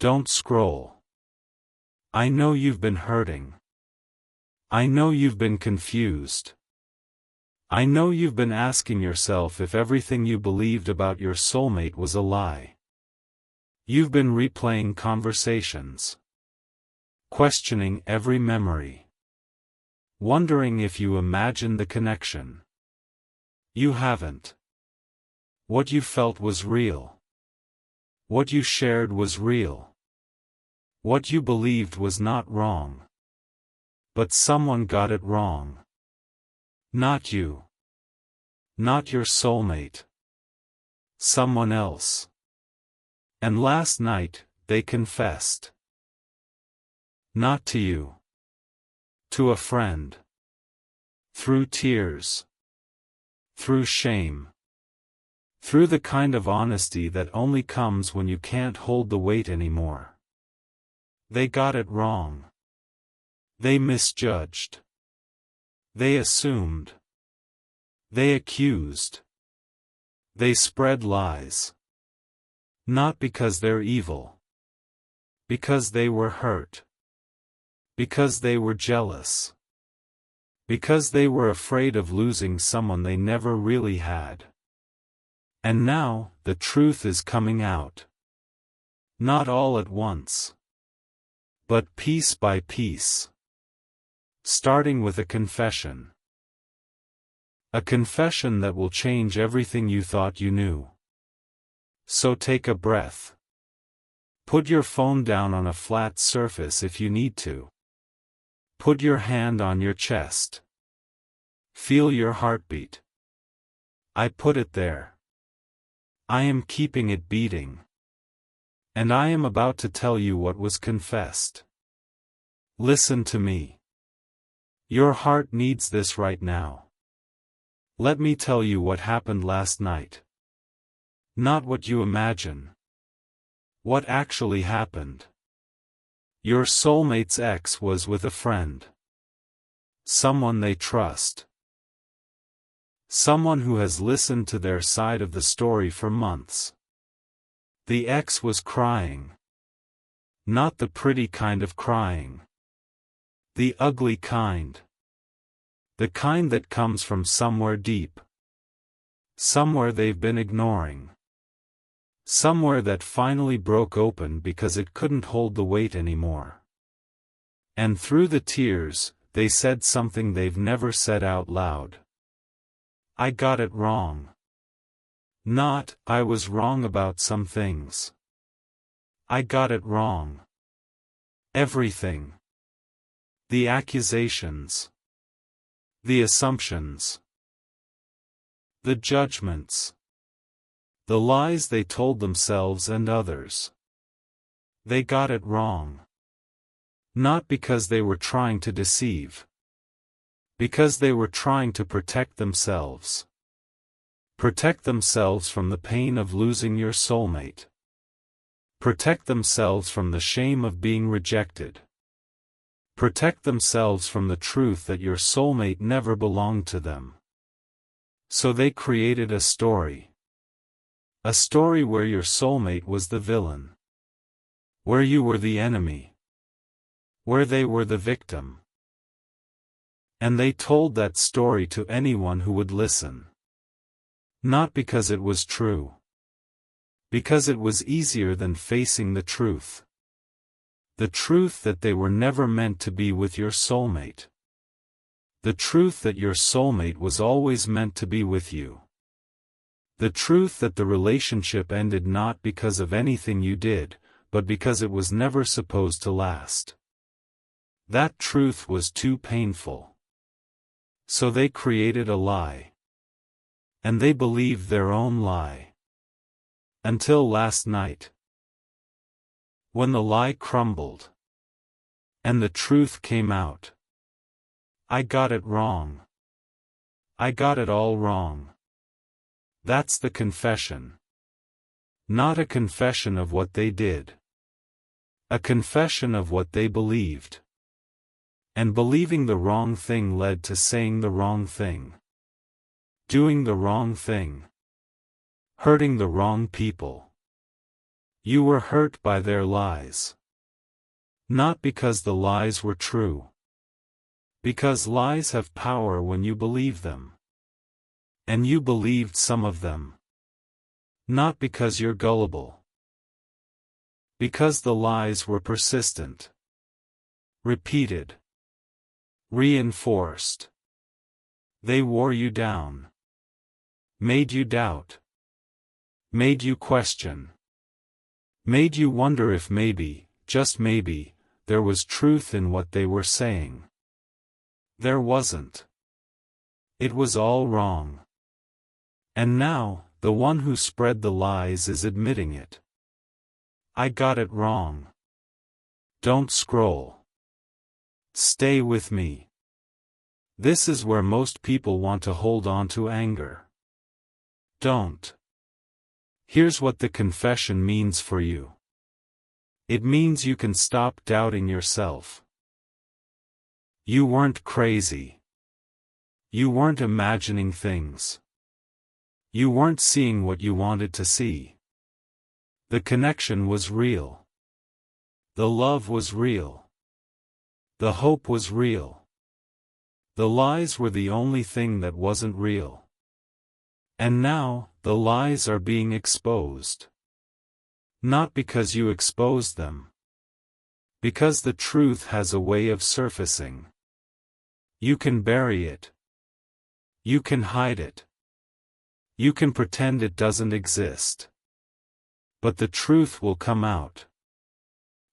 Don't scroll. I know you've been hurting. I know you've been confused. I know you've been asking yourself if everything you believed about your soulmate was a lie. You've been replaying conversations, questioning every memory, wondering if you imagined the connection. You haven't. What you felt was real. What you shared was real. What you believed was not wrong. But someone got it wrong. Not you. Not your soulmate. Someone else. And last night, they confessed. Not to you. To a friend. Through tears. Through shame. Through the kind of honesty that only comes when you can't hold the weight anymore. They got it wrong. They misjudged. They assumed. They accused. They spread lies. Not because they're evil. Because they were hurt. Because they were jealous. Because they were afraid of losing someone they never really had. And now, the truth is coming out. Not all at once. But piece by piece. Starting with a confession. A confession that will change everything you thought you knew. So take a breath. Put your phone down on a flat surface if you need to. Put your hand on your chest. Feel your heartbeat. I put it there. I am keeping it beating. And I am about to tell you what was confessed. Listen to me. Your heart needs this right now. Let me tell you what happened last night. Not what you imagine. What actually happened. Your soulmate's ex was with a friend. Someone they trust. Someone who has listened to their side of the story for months. The ex was crying. Not the pretty kind of crying. The ugly kind. The kind that comes from somewhere deep. Somewhere they've been ignoring. Somewhere that finally broke open because it couldn't hold the weight anymore. And through the tears, they said something they've never said out loud. I got it wrong. Not, I was wrong about some things. I got it wrong. Everything. The accusations. The assumptions. The judgments. The lies they told themselves and others. They got it wrong. Not because they were trying to deceive. Because they were trying to protect themselves. Protect themselves from the pain of losing your soulmate. Protect themselves from the shame of being rejected. Protect themselves from the truth that your soulmate never belonged to them. So they created a story. A story where your soulmate was the villain. Where you were the enemy. Where they were the victim. And they told that story to anyone who would listen. Not because it was true. Because it was easier than facing the truth. The truth that they were never meant to be with your soulmate. The truth that your soulmate was always meant to be with you. The truth that the relationship ended not because of anything you did, but because it was never supposed to last. That truth was too painful. So they created a lie. And they believed their own lie. Until last night. When the lie crumbled. And the truth came out. I got it wrong. I got it all wrong. That's the confession. Not a confession of what they did. A confession of what they believed. And believing the wrong thing led to saying the wrong thing. Doing the wrong thing. Hurting the wrong people. You were hurt by their lies. Not because the lies were true. Because lies have power when you believe them. And you believed some of them. Not because you're gullible. Because the lies were persistent. Repeated. Reinforced. They wore you down. Made you doubt. Made you question. Made you wonder if maybe, just maybe, there was truth in what they were saying. There wasn't. It was all wrong. And now, the one who spread the lies is admitting it. I got it wrong. Don't scroll. Stay with me. This is where most people want to hold on to anger. Don't. Here's what the confession means for you. It means you can stop doubting yourself. You weren't crazy. You weren't imagining things. You weren't seeing what you wanted to see. The connection was real. The love was real. The hope was real. The lies were the only thing that wasn't real. And now, the lies are being exposed. Not because you exposed them. Because the truth has a way of surfacing. You can bury it. You can hide it. You can pretend it doesn't exist. But the truth will come out.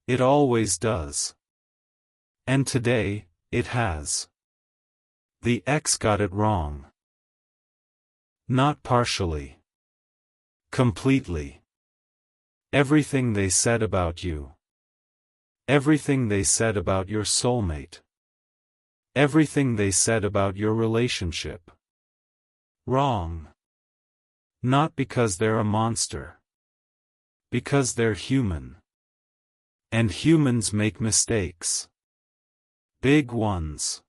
It always does. And today, it has. The ex got it wrong. Not partially. Completely. Everything they said about you. Everything they said about your soulmate. Everything they said about your relationship. Wrong. Not because they're a monster. Because they're human. And humans make mistakes. Big ones.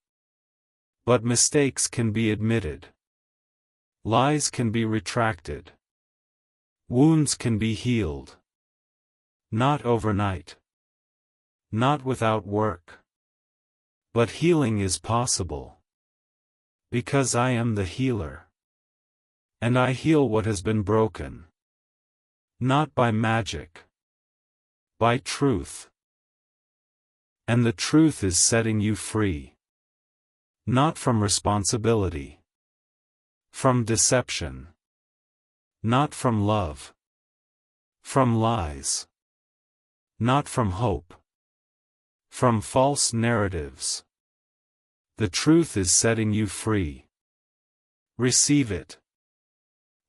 But mistakes can be admitted. Lies can be retracted. Wounds can be healed. Not overnight. Not without work. But healing is possible. Because I am the healer. And I heal what has been broken. Not by magic. By truth. And the truth is setting you free. Not from responsibility. From deception. Not from love. From lies. Not from hope. From false narratives. The truth is setting you free. Receive it.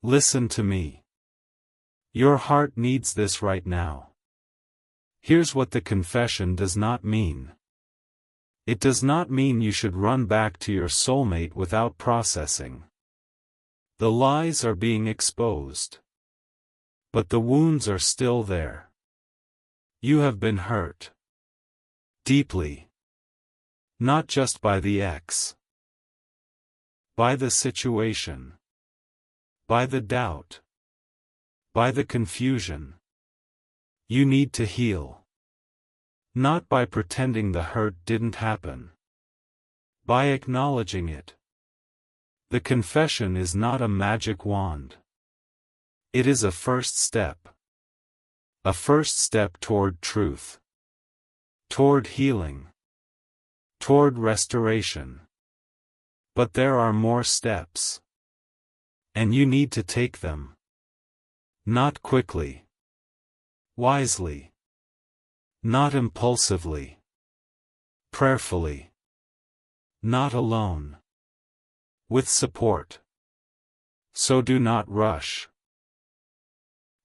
Listen to me. Your heart needs this right now. Here's what the confession does not mean. It does not mean you should run back to your soulmate without processing. The lies are being exposed. But the wounds are still there. You have been hurt. Deeply. Not just by the ex. By the situation. By the doubt. By the confusion. You need to heal. Not by pretending the hurt didn't happen. By acknowledging it. The confession is not a magic wand. It is a first step. A first step toward truth. Toward healing. Toward restoration. But there are more steps. And you need to take them. Not quickly. Wisely. Not impulsively. Prayerfully. Not alone. With support. So do not rush.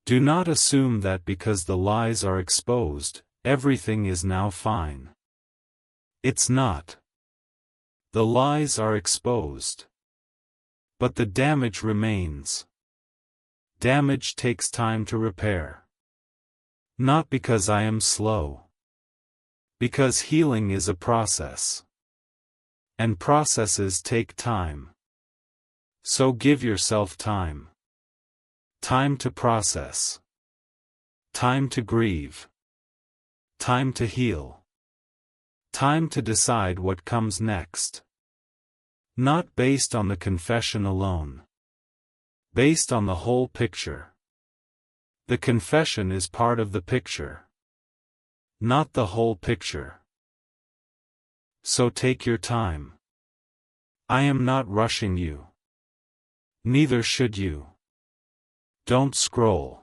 Do not assume that because the lies are exposed, everything is now fine. It's not. The lies are exposed. But the damage remains. Damage takes time to repair. Not because I am slow. Because healing is a process. And processes take time. So give yourself time. Time to process. Time to grieve. Time to heal. Time to decide what comes next. Not based on the confession alone. Based on the whole picture. The confession is part of the picture. Not the whole picture. So take your time. I am not rushing you. Neither should you. Don't scroll.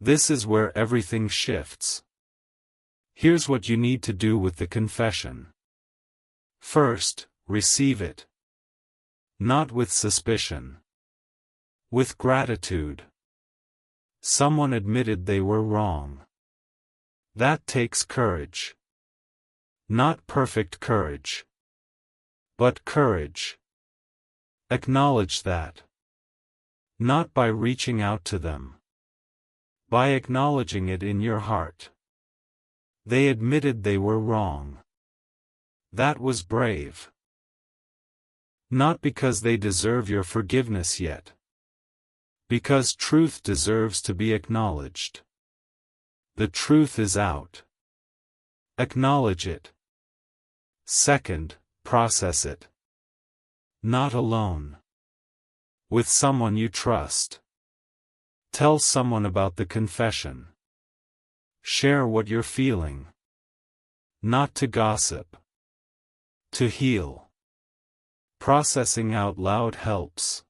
This is where everything shifts. Here's what you need to do with the confession. First, receive it. Not with suspicion. With gratitude. Someone admitted they were wrong. That takes courage. Not perfect courage. But courage. Acknowledge that. Not by reaching out to them. By acknowledging it in your heart. They admitted they were wrong. That was brave. Not because they deserve your forgiveness yet. Because truth deserves to be acknowledged. The truth is out. Acknowledge it. Second, process it. Not alone. With someone you trust. Tell someone about the confession. Share what you're feeling. Not to gossip. To heal. Processing out loud helps.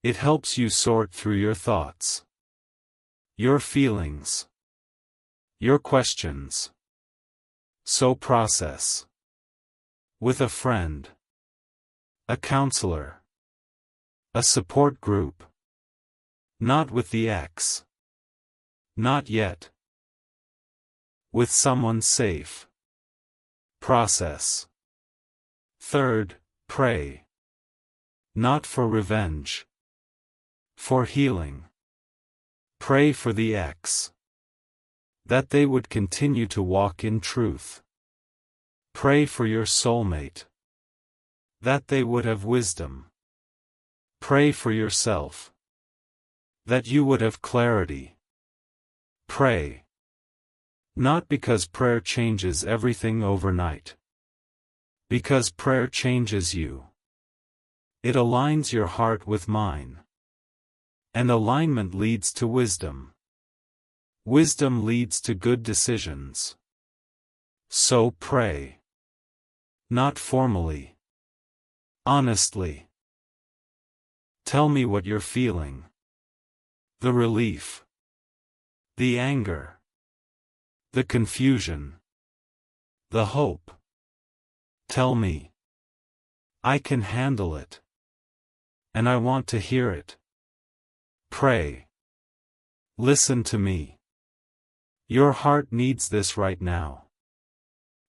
It helps you sort through your thoughts. Your feelings. Your questions. So process. With a friend. A counselor. A support group. Not with the ex. Not yet. With someone safe. Process. Third, pray. Not for revenge. For healing. Pray for the ex. That they would continue to walk in truth. Pray for your soulmate. That they would have wisdom. Pray for yourself. That you would have clarity. Pray. Not because prayer changes everything overnight. Because prayer changes you. It aligns your heart with mine. And alignment leads to wisdom. Wisdom leads to good decisions. So pray. Not formally. Honestly. Tell me what you're feeling. The relief. The anger. The confusion. The hope. Tell me. I can handle it. And I want to hear it. Pray. Listen to me. Your heart needs this right now.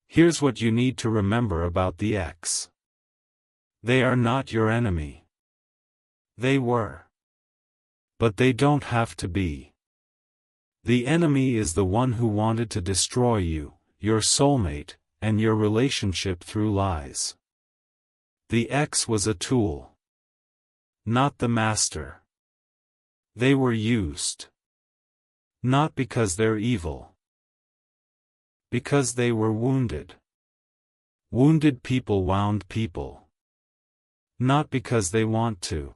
Here's what you need to remember about the ex. They are not your enemy. They were. But they don't have to be. The enemy is the one who wanted to destroy you, your soulmate, and your relationship through lies. The ex was a tool. Not the master. They were used. Not because they're evil. Because they were wounded. Wounded people wound people. Not because they want to.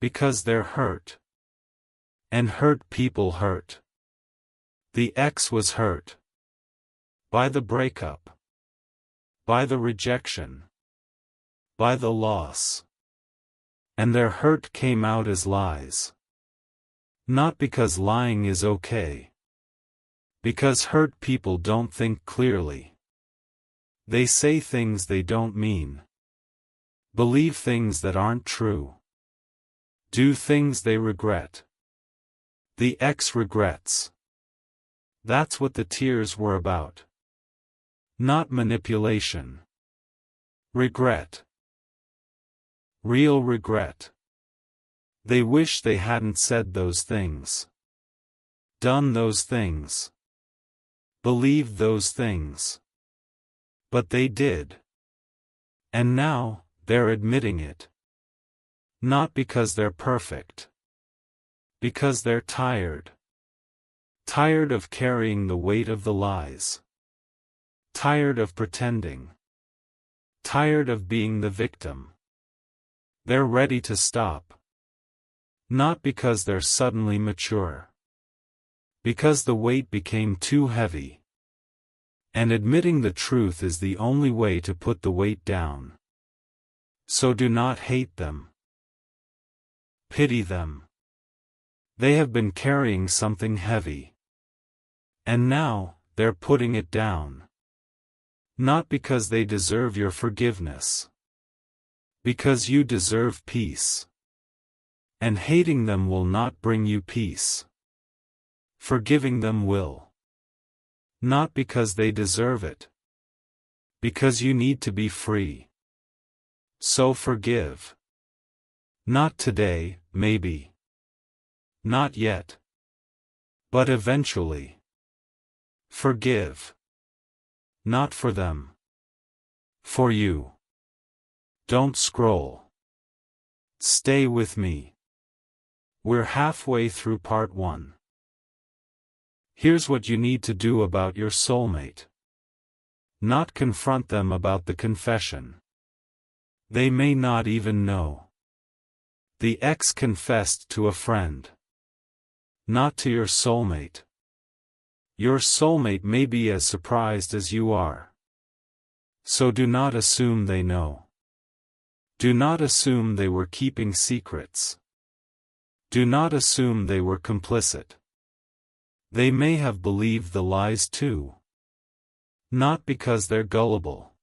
Because they're hurt. And hurt people hurt. The ex was hurt. By the breakup. By the rejection. By the loss. And their hurt came out as lies. Not because lying is okay. Because hurt people don't think clearly. They say things they don't mean. Believe things that aren't true. Do things they regret. The ex regrets. That's what the tears were about. Not manipulation. Regret. Real regret. They wish they hadn't said those things. Done those things. Believed those things. But they did. And now, they're admitting it. Not because they're perfect. Because they're tired. Tired of carrying the weight of the lies. Tired of pretending. Tired of being the victim. They're ready to stop. Not because they're suddenly mature. Because the weight became too heavy. And admitting the truth is the only way to put the weight down. So do not hate them. Pity them. They have been carrying something heavy. And now, they're putting it down. Not because they deserve your forgiveness. Because you deserve peace. And hating them will not bring you peace. Forgiving them will. Not because they deserve it. Because you need to be free. So forgive. Not today, maybe. Not yet. But eventually. Forgive. Not for them. For you. Don't scroll. Stay with me. We're halfway through part 1. Here's what you need to do about your soulmate. Not confront them about the confession. They may not even know. The ex confessed to a friend. Not to your soulmate. Your soulmate may be as surprised as you are. So do not assume they know. Do not assume they were keeping secrets. Do not assume they were complicit. They may have believed the lies too. Not because they're gullible.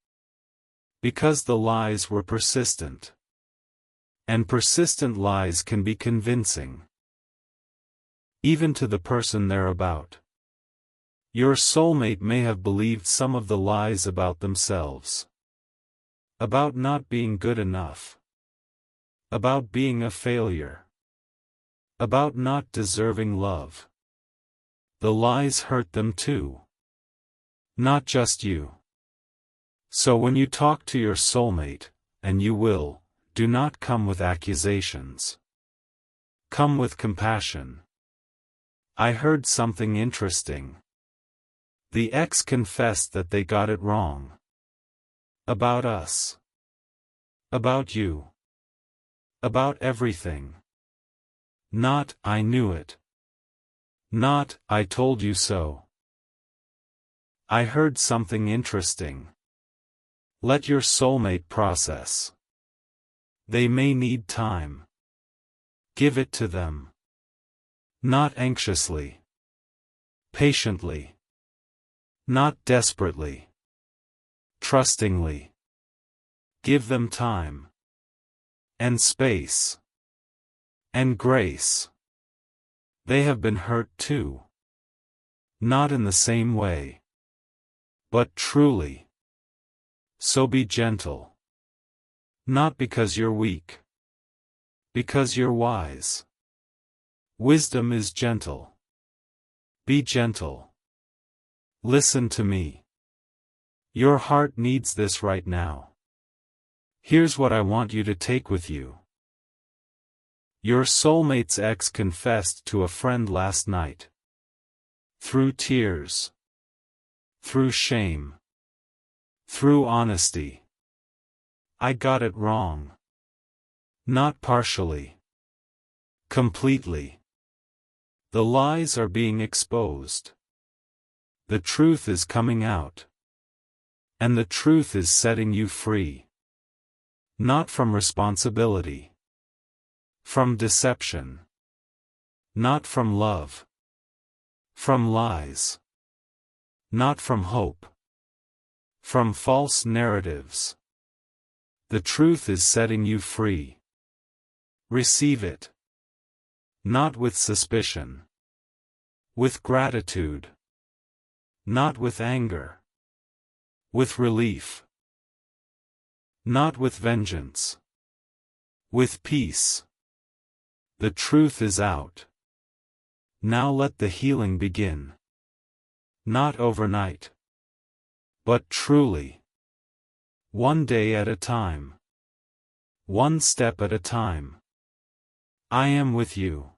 Because the lies were persistent. And persistent lies can be convincing. Even to the person they're about. Your soulmate may have believed some of the lies about themselves. About not being good enough. About being a failure. About not deserving love. The lies hurt them too. Not just you. So when you talk to your soulmate, and you will, do not come with accusations. Come with compassion. I heard something interesting. The ex confessed that they got it wrong. About us. About you. About everything. Not, I knew it. Not, I told you so. I heard something interesting. Let your soulmate process. They may need time. Give it to them. Not anxiously. Patiently. Not desperately. Trustingly. Give them time. And space. And grace. They have been hurt too. Not in the same way. But truly. So be gentle. Not because you're weak. Because you're wise. Wisdom is gentle. Be gentle. Listen to me. Your heart needs this right now. Here's what I want you to take with you. Your soulmate's ex confessed to a friend last night. Through tears. Through shame. Through honesty. I got it wrong. Not partially. Completely. The lies are being exposed. The truth is coming out. And the truth is setting you free. Not from responsibility. From deception. Not from love. From lies. Not from hope. From false narratives. The truth is setting you free. Receive it. Not with suspicion. With gratitude. Not with anger. With relief. Not with vengeance. With peace. The truth is out. Now let the healing begin. Not overnight. But truly. One day at a time. One step at a time. I am with you.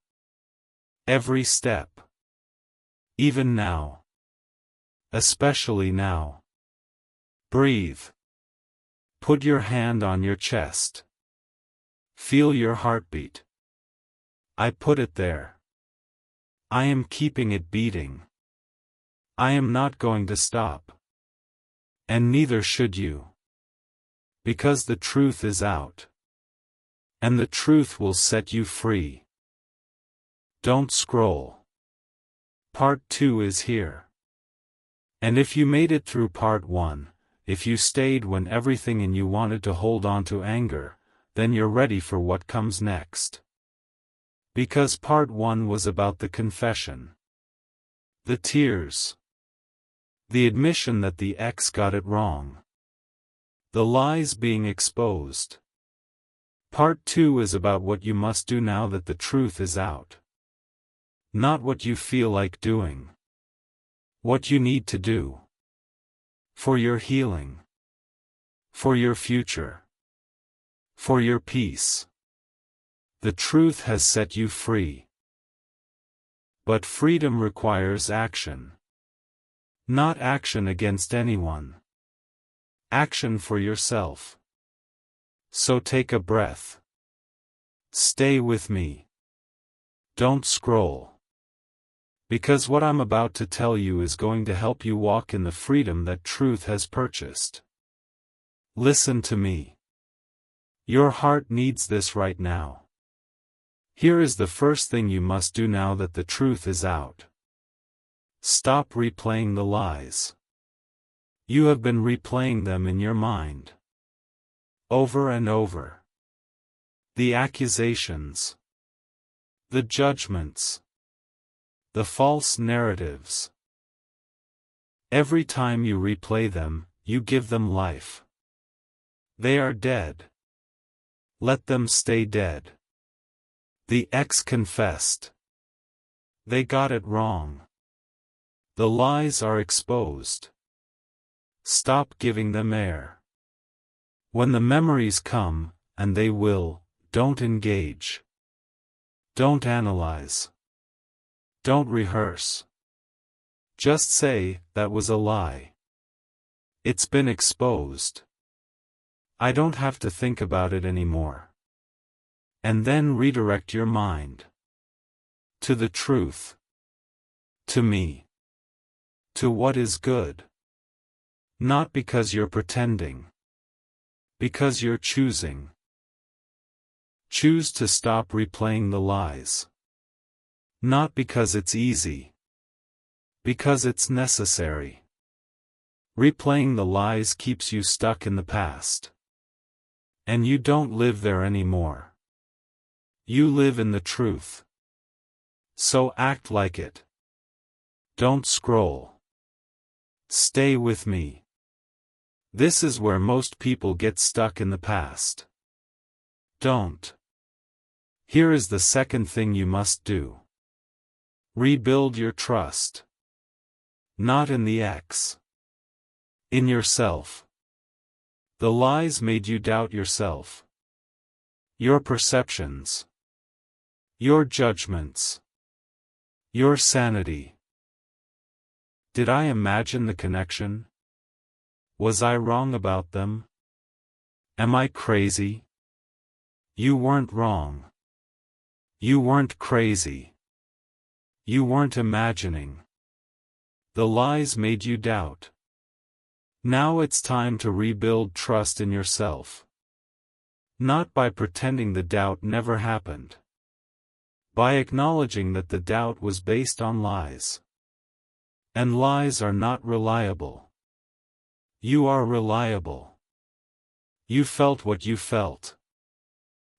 Every step. Even now. Especially now. Breathe. Put your hand on your chest. Feel your heartbeat. I put it there. I am keeping it beating. I am not going to stop. And neither should you. Because the truth is out. And the truth will set you free. Don't scroll. Part 2 is here. And if you made it through Part 1, if you stayed when everything in you wanted to hold on to anger, then you're ready for what comes next. Because Part 1 was about the confession. The tears. The admission that the ex got it wrong. The lies being exposed. Part 2 is about what you must do now that the truth is out. Not what you feel like doing. What you need to do. For your healing. For your future. For your peace. The truth has set you free. But freedom requires action. Not action against anyone. Action for yourself. So take a breath. Stay with me. Don't scroll. Because what I'm about to tell you is going to help you walk in the freedom that truth has purchased. Listen to me. Your heart needs this right now. Here is the first thing you must do now that the truth is out. Stop replaying the lies. You have been replaying them in your mind. Over and over. The accusations. The judgments. The false narratives. Every time you replay them, you give them life. They are dead. Let them stay dead. The ex confessed. They got it wrong. The lies are exposed. Stop giving them air. When the memories come, and they will, don't engage. Don't analyze. Don't rehearse. Just say, that was a lie. It's been exposed. I don't have to think about it anymore. And then redirect your mind. To the truth. To me. To what is good. Not because you're pretending. Because you're choosing. Choose to stop replaying the lies. Not because it's easy. Because it's necessary. Replaying the lies keeps you stuck in the past. And you don't live there anymore. You live in the truth. So act like it. Don't scroll. Stay with me. This is where most people get stuck in the past. Don't. Here is the second thing you must do. Rebuild your trust. Not in the ex. In yourself. The lies made you doubt yourself. Your perceptions. Your judgments. Your sanity. Did I imagine the connection? Was I wrong about them? Am I crazy? You weren't wrong. You weren't crazy. You weren't imagining. The lies made you doubt. Now it's time to rebuild trust in yourself. Not by pretending the doubt never happened. By acknowledging that the doubt was based on lies. And lies are not reliable. You are reliable. You felt what you felt.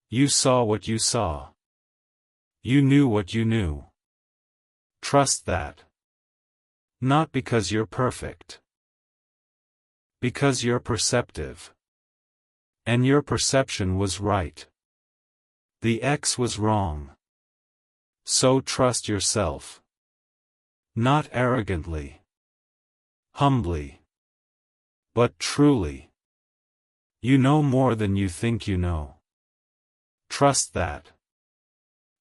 You saw what you saw. You knew what you knew. Trust that. Not because you're perfect. Because you're perceptive. And your perception was right. The ex was wrong. So trust yourself. Not arrogantly. Humbly. But truly. You know more than you think you know. Trust that.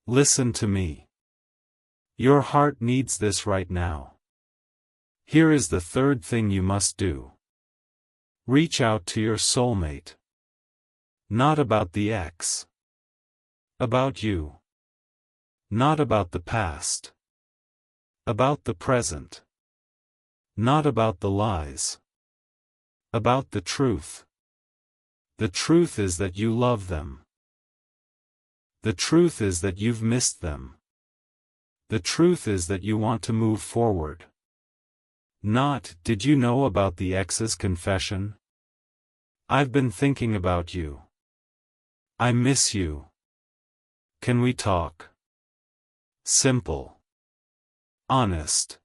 Listen to me. Your heart needs this right now. Here is the third thing you must do. Reach out to your soulmate. Not about the ex. About you. Not about the past. About the present. Not about the lies. About the truth. The truth is that you love them. The truth is that you've missed them. The truth is that you want to move forward. Not, did you know about the ex's confession? I've been thinking about you. I miss you. Can we talk? Simple. Honest.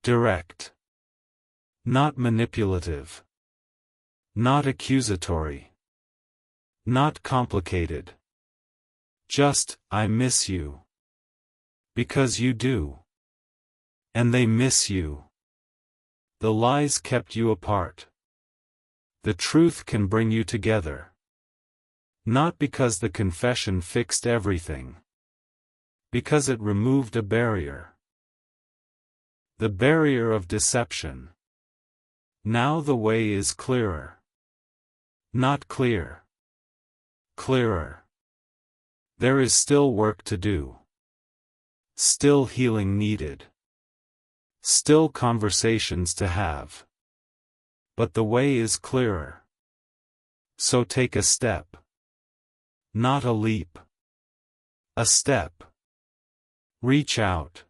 Direct. Not manipulative. Not accusatory. Not complicated. Just, I miss you. Because you do. And they miss you. The lies kept you apart. The truth can bring you together. Not because the confession fixed everything. Because it removed a barrier. The barrier of deception. Now the way is clearer. Not clear. Clearer. There is still work to do. Still healing needed. Still conversations to have. But the way is clearer. So take a step. Not a leap. A step. Reach out.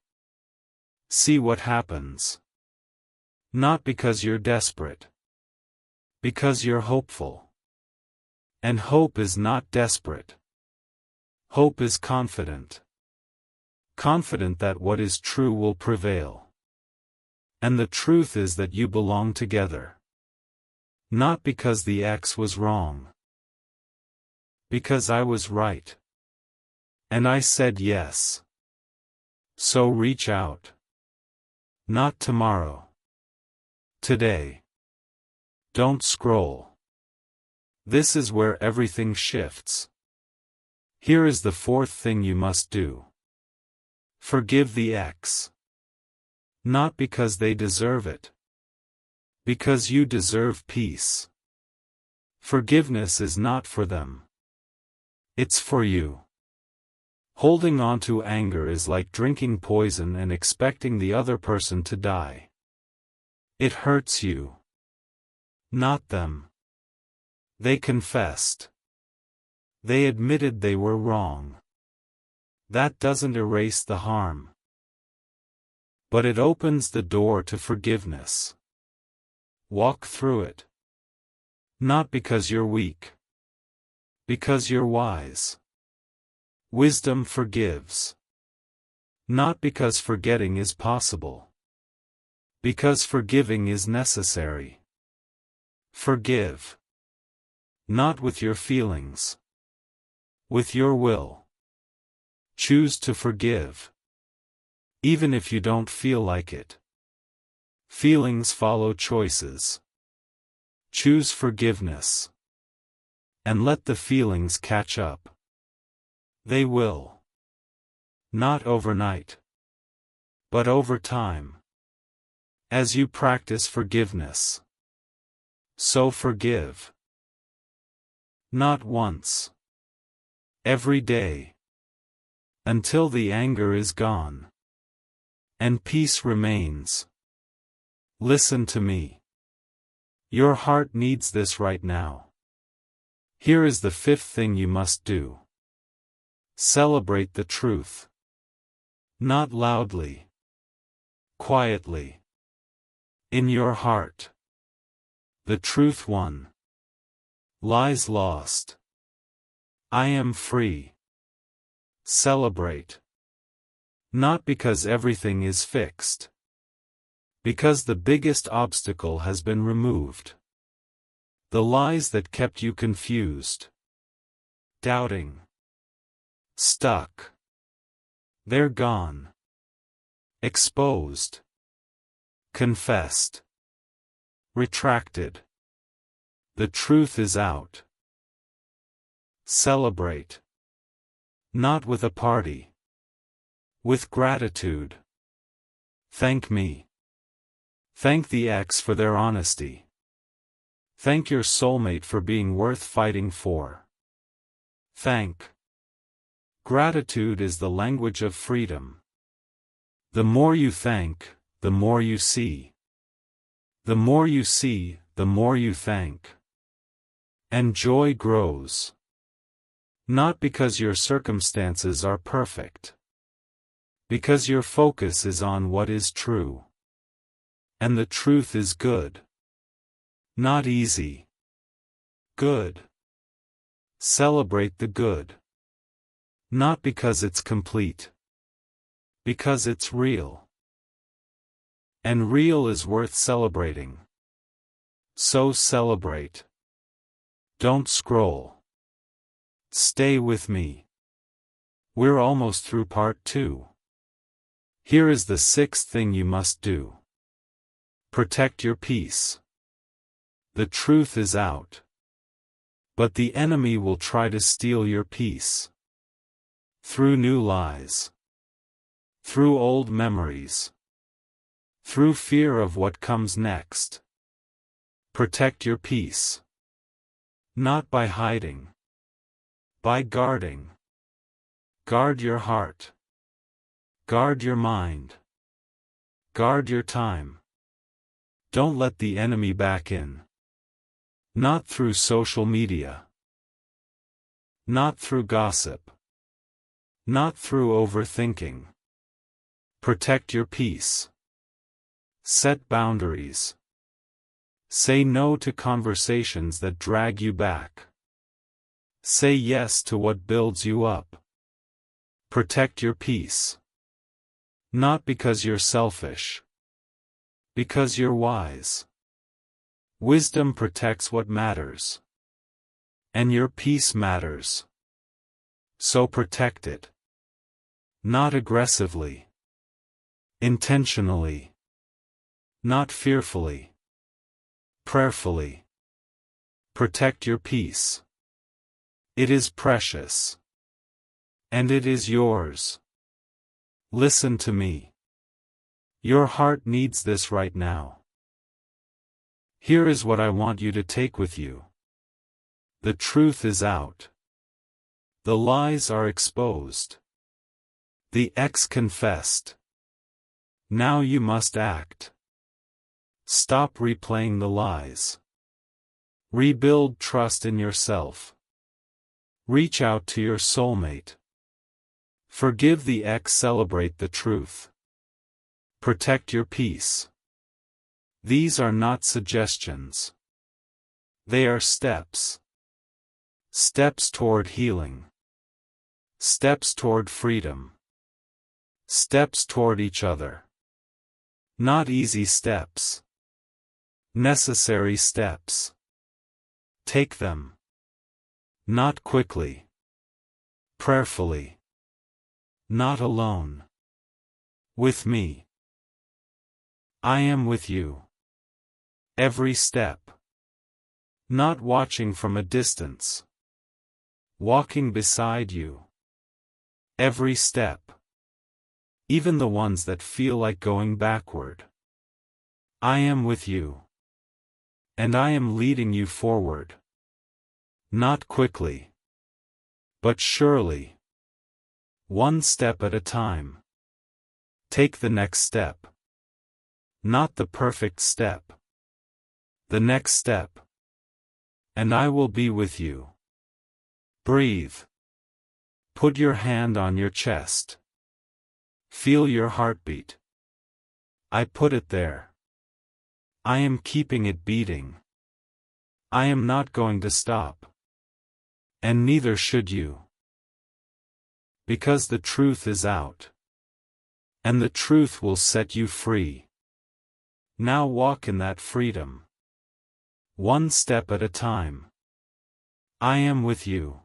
See what happens. Not because you're desperate. Because you're hopeful. And hope is not desperate. Hope is confident. Confident that what is true will prevail. And the truth is that you belong together. Not because the ex was wrong. Because I was right. And I said yes. So reach out. Not tomorrow. Today. Don't scroll. This is where everything shifts. Here is the fourth thing you must do. Forgive the ex. Not because they deserve it. Because you deserve peace. Forgiveness is not for them. It's for you. Holding on to anger is like drinking poison and expecting the other person to die. It hurts you. Not them. They confessed. They admitted they were wrong. That doesn't erase the harm. But it opens the door to forgiveness. Walk through it. Not because you're weak. Because you're wise. Wisdom forgives. Not because forgetting is possible. Because forgiving is necessary. Forgive. Not with your feelings. With your will. Choose to forgive. Even if you don't feel like it. Feelings follow choices. Choose forgiveness. And let the feelings catch up. They will. Not overnight. But over time. As you practice forgiveness. So forgive. Not once. Every day. Until the anger is gone. And peace remains. Listen to me. Your heart needs this right now. Here is the fifth thing you must do. Celebrate the truth. Not loudly. Quietly. In your heart. The truth won. Lies lost. I am free. Celebrate. Not because everything is fixed. Because the biggest obstacle has been removed. The lies that kept you confused. Doubting. Stuck. They're gone. Exposed. Confessed. Retracted. The truth is out. Celebrate. Not with a party. With gratitude. Thank me. Thank the ex for their honesty. Thank your soulmate for being worth fighting for. Thank. Gratitude is the language of freedom. The more you thank, the more you see. The more you see, the more you thank. And joy grows. Not because your circumstances are perfect. Because your focus is on what is true. And the truth is good. Not easy. Good. Celebrate the good. Not because it's complete. Because it's real. And real is worth celebrating. So celebrate. Don't scroll. Stay with me. We're almost through part 2. Here is the 6th thing you must do. Protect your peace. The truth is out. But the enemy will try to steal your peace. Through new lies. Through old memories. Through fear of what comes next. Protect your peace. Not by hiding. By guarding. Guard your heart. Guard your mind. Guard your time. Don't let the enemy back in. Not through social media. Not through gossip. Not through overthinking. Protect your peace. Set boundaries. Say no to conversations that drag you back. Say yes to what builds you up. Protect your peace. Not because you're selfish. Because you're wise. Wisdom protects what matters. And your peace matters. So protect it. Not aggressively. Intentionally. Not fearfully. Prayerfully. Protect your peace. It is precious. And it is yours. Listen to me. Your heart needs this right now. Here is what I want you to take with you. The truth is out. The lies are exposed. The ex confessed. Now you must act. Stop replaying the lies. Rebuild trust in yourself. Reach out to your soulmate. Forgive the ex, celebrate the truth. Protect your peace. These are not suggestions. They are steps. Steps toward healing. Steps toward freedom. Steps toward each other. Not easy steps. Necessary steps. Take them. Not quickly. Prayerfully. Not alone. With me. I am with you. Every step. Not watching from a distance. Walking beside you. Every step. Even the ones that feel like going backward. I am with you. And I am leading you forward. Not quickly. But surely. One step at a time. Take the next step. Not the perfect step. The next step. And I will be with you. Breathe. Put your hand on your chest. Feel your heartbeat. I put it there. I am keeping it beating. I am not going to stop. And neither should you. Because the truth is out. And the truth will set you free. Now walk in that freedom. One step at a time. I am with you.